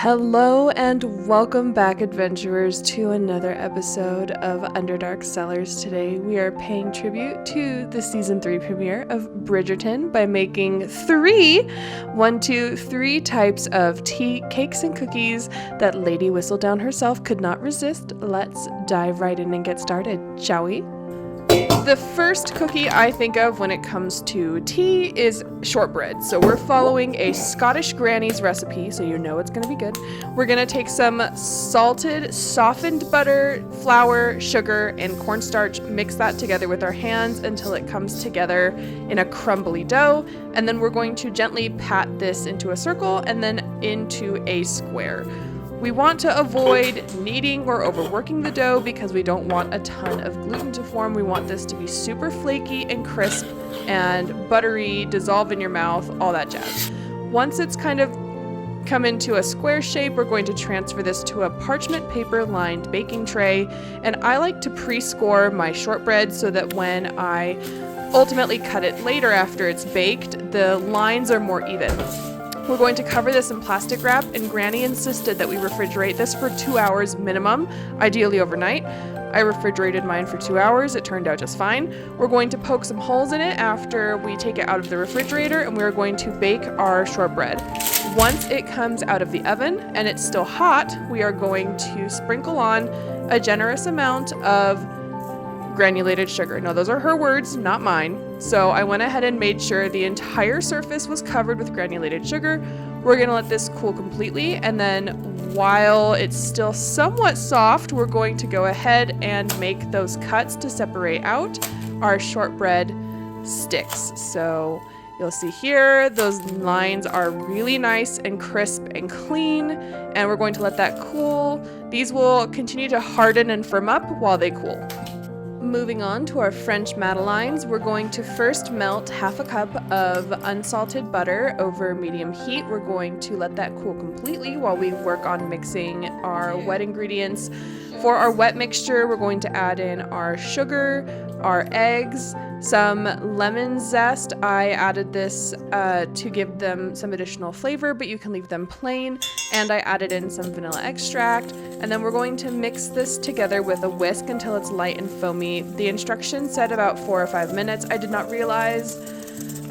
Hello and welcome back, adventurers, to another episode of Underdark Cellars. Today we are paying tribute to the season 3 premiere of Bridgerton by making three types of tea, cakes, and cookies that Lady Whistledown herself could not resist. Let's dive right in and get started, shall we? The first cookie I think of when it comes to tea is shortbread. So we're following a Scottish granny's recipe, so you know it's going to be good. We're going to take some salted, softened butter, flour, sugar, and cornstarch, mix that together with our hands until it comes together in a crumbly dough, and then we're going to gently pat this into a circle and then into a square. We want to avoid kneading or overworking the dough because we don't want a ton of gluten to form. We want this to be super flaky and crisp and buttery, dissolve in your mouth, all that jazz. Once it's kind of come into a square shape, we're going to transfer this to a parchment paper lined baking tray. And I like to pre-score my shortbread so that when I ultimately cut it later after it's baked, the lines are more even. We're going to cover this in plastic wrap, and Granny insisted that we refrigerate this for 2 hours minimum, ideally overnight. I refrigerated mine for 2 hours. It turned out just fine. We're going to poke some holes in it after we take it out of the refrigerator, and we're going to bake our shortbread. Once it comes out of the oven and it's still hot, we are going to sprinkle on a generous amount of granulated sugar. Now, those are her words, not mine. So I went ahead and made sure the entire surface was covered with granulated sugar. We're going to let this cool completely, and then while it's still somewhat soft, we're going to go ahead and make those cuts to separate out our shortbread sticks. So you'll see here, those lines are really nice and crisp and clean, and we're going to let that cool. These will continue to harden and firm up while they cool. Moving on to our French Madeleines, we're going to first melt half a cup of unsalted butter over medium heat. We're going to let that cool completely while we work on mixing our wet ingredients. For our wet mixture, we're going to add in our sugar, our eggs, some lemon zest. I added this to give them some additional flavor, but you can leave them plain. And I added in some vanilla extract. And then we're going to mix this together with a whisk until it's light and foamy. The instructions said about 4 or 5 minutes. I did not realize,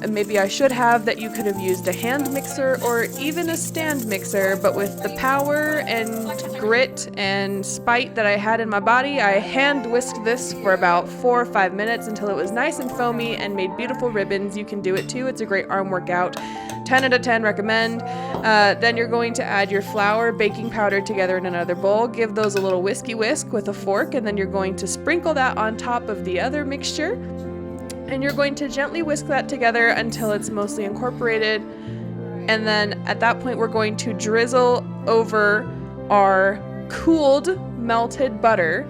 and maybe I should have, that you could have used a hand mixer or even a stand mixer, but with the power and grit and spite that I had in my body, I hand whisked this for about 4 or 5 minutes until it was nice and foamy and made beautiful ribbons. You can do it too. It's a great arm workout. 10 out of 10 recommend. Then you're going to add your flour, baking powder together in another bowl. Give those a little whisk with a fork, and then you're going to sprinkle that on top of the other mixture. And you're going to gently whisk that together until it's mostly incorporated. And then at that point, we're going to drizzle over our cooled melted butter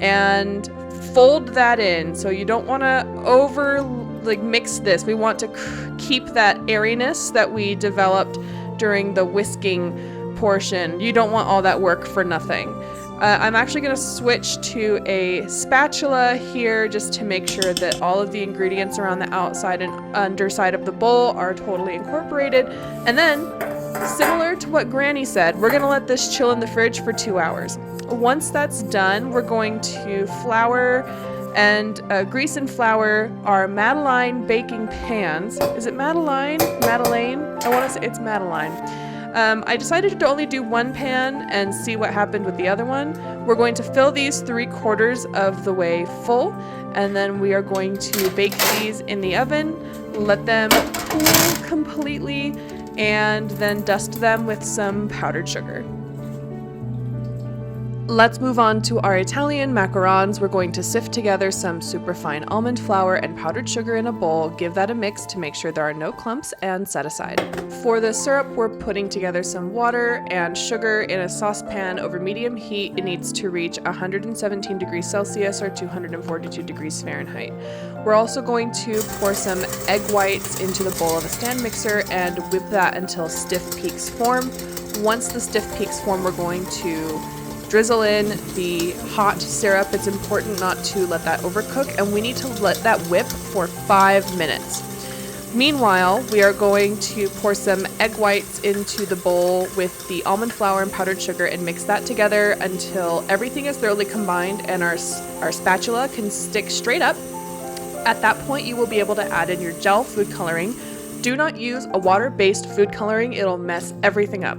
and fold that in. So you don't want to mix this. We want to keep that airiness that we developed during the whisking portion. You don't want all that work for nothing. I'm actually going to switch to a spatula here just to make sure that all of the ingredients around the outside and underside of the bowl are totally incorporated. And then, similar to what Granny said, we're going to let this chill in the fridge for 2 hours. Once that's done, we're going to flour and grease and flour our Madeleine baking pans. Is it Madeleine? Madeleine? I want to say it's Madeleine. I decided to only do one pan and see what happened with the other one. We're going to fill these 3/4 of the way full, and then we are going to bake these in the oven, let them cool completely, and then dust them with some powdered sugar. Let's move on to our Italian macarons. We're going to sift together some superfine almond flour and powdered sugar in a bowl, give that a mix to make sure there are no clumps, and set aside. For the syrup, we're putting together some water and sugar in a saucepan over medium heat. It needs to reach 117 degrees Celsius or 242 degrees Fahrenheit. We're also going to pour some egg whites into the bowl of a stand mixer and whip that until stiff peaks form. Once the stiff peaks form, we're going to drizzle in the hot syrup. It's important not to let that overcook, and we need to let that whip for 5 minutes. Meanwhile, we are going to pour some egg whites into the bowl with the almond flour and powdered sugar and mix that together until everything is thoroughly combined and our spatula can stick straight up. At that point, you will be able to add in your gel food coloring. Do not use a water-based food coloring. It'll mess everything up.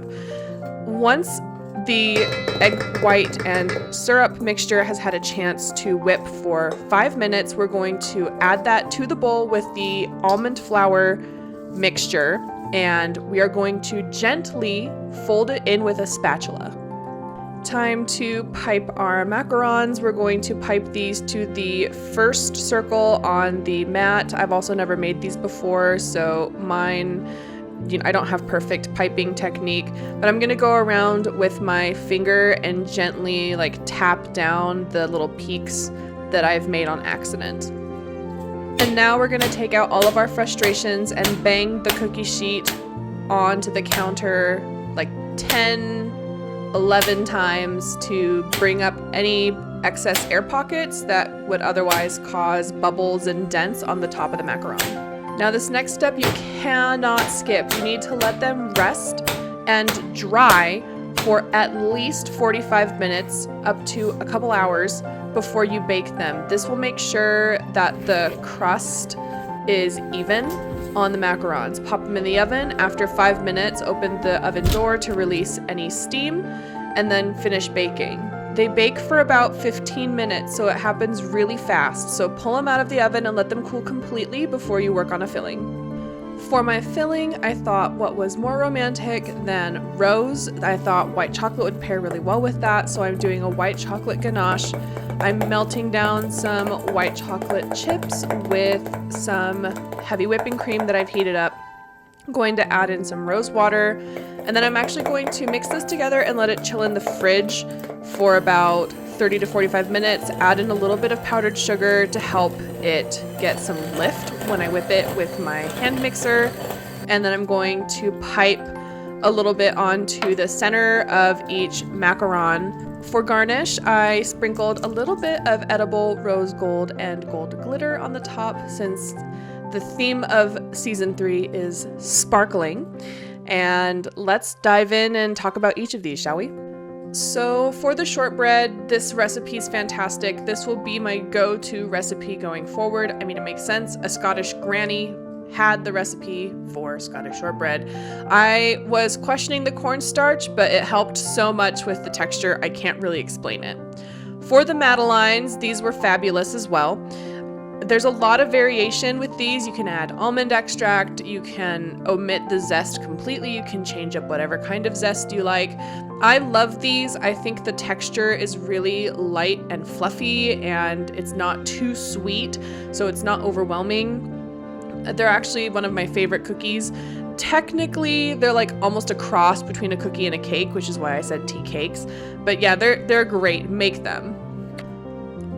Once the egg white and syrup mixture has had a chance to whip for 5 minutes, we're going to add that to the bowl with the almond flour mixture, and we are going to gently fold it in with a spatula. Time to pipe our macarons. We're going to pipe these to the first circle on the mat. I've also never made these before, so mine, I don't have perfect piping technique, but I'm gonna go around with my finger and gently tap down the little peaks that I've made on accident. And now we're gonna take out all of our frustrations and bang the cookie sheet onto the counter 10-11 times to bring up any excess air pockets that would otherwise cause bubbles and dents on the top of the macaron. Now this next step you cannot skip. You need to let them rest and dry for at least 45 minutes up to a couple hours before you bake them. This will make sure that the crust is even on the macarons. Pop them in the oven. After 5 minutes, open the oven door to release any steam and then finish baking. They bake for about 15 minutes, so it happens really fast. So pull them out of the oven and let them cool completely before you work on a filling. For my filling, I thought what was more romantic than rose. I thought white chocolate would pair really well with that, so I'm doing a white chocolate ganache. I'm melting down some white chocolate chips with some heavy whipping cream that I've heated up. I'm going to add in some rose water, and then I'm actually going to mix this together and let it chill in the fridge for about 30 to 45 minutes. Add in a little bit of powdered sugar to help it get some lift when I whip it with my hand mixer. And then I'm going to pipe a little bit onto the center of each macaron. For garnish, I sprinkled a little bit of edible rose gold and gold glitter on the top, since the theme of season 3 is sparkling. And let's dive in and talk about each of these, shall we? So for the shortbread, this recipe is fantastic. This will be my go-to recipe going forward. I mean, it makes sense. A Scottish granny had the recipe for Scottish shortbread. I was questioning the cornstarch, but it helped so much with the texture, I can't really explain it. For the Madeleines, these were fabulous as well. There's a lot of variation with these. You can add almond extract, you can omit the zest completely, you can change up whatever kind of zest you like. I love these. I think the texture is really light and fluffy, and it's not too sweet, so it's not overwhelming. They're actually one of my favorite cookies. Technically, they're almost a cross between a cookie and a cake, which is why I said tea cakes. But yeah, they're great. Make them.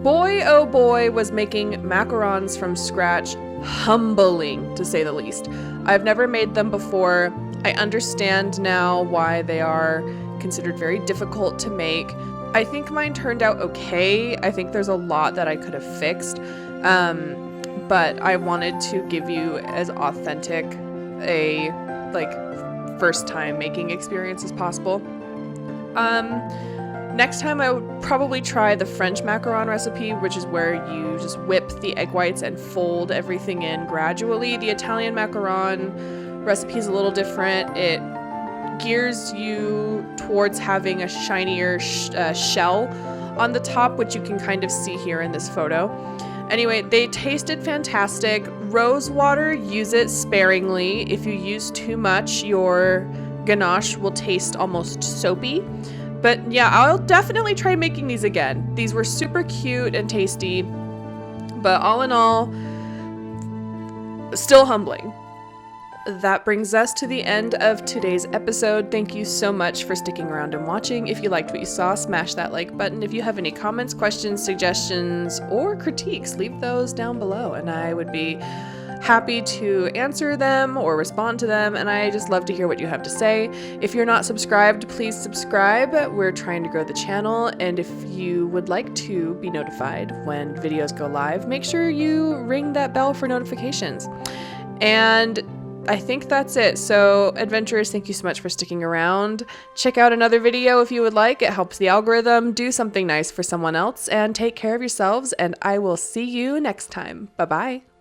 Boy, oh boy, was making macarons from scratch humbling, to say the least. I've never made them before. I understand now why they are considered very difficult to make. I think mine turned out okay. I think there's a lot that I could have fixed, but I wanted to give you as authentic a first time making experience as possible. Next time I would probably try the French macaron recipe, which is where you just whip the egg whites and fold everything in gradually. The Italian macaron recipe is a little different. It gears you towards having a shinier shell on the top, which you can kind of see here in this photo. Anyway, they tasted fantastic. Rose water, use it sparingly. If you use too much, your ganache will taste almost soapy. But yeah, I'll definitely try making these again. These were super cute and tasty, but all in all, still humbling. That brings us to the end of today's episode. Thank you so much for sticking around and watching. If you liked what you saw, smash that like button. If you have any comments, questions, suggestions, or critiques, leave those down below, and I would be happy to answer them or respond to them, and I just love to hear what you have to say. If you're not subscribed, please subscribe. We're trying to grow the channel, and if you would like to be notified when videos go live, make sure you ring that bell for notifications. And I think that's it. So adventurers, thank you so much for sticking around. Check out another video if you would like. It helps the algorithm. Do something nice for someone else and take care of yourselves. And I will see you next time. Bye-bye.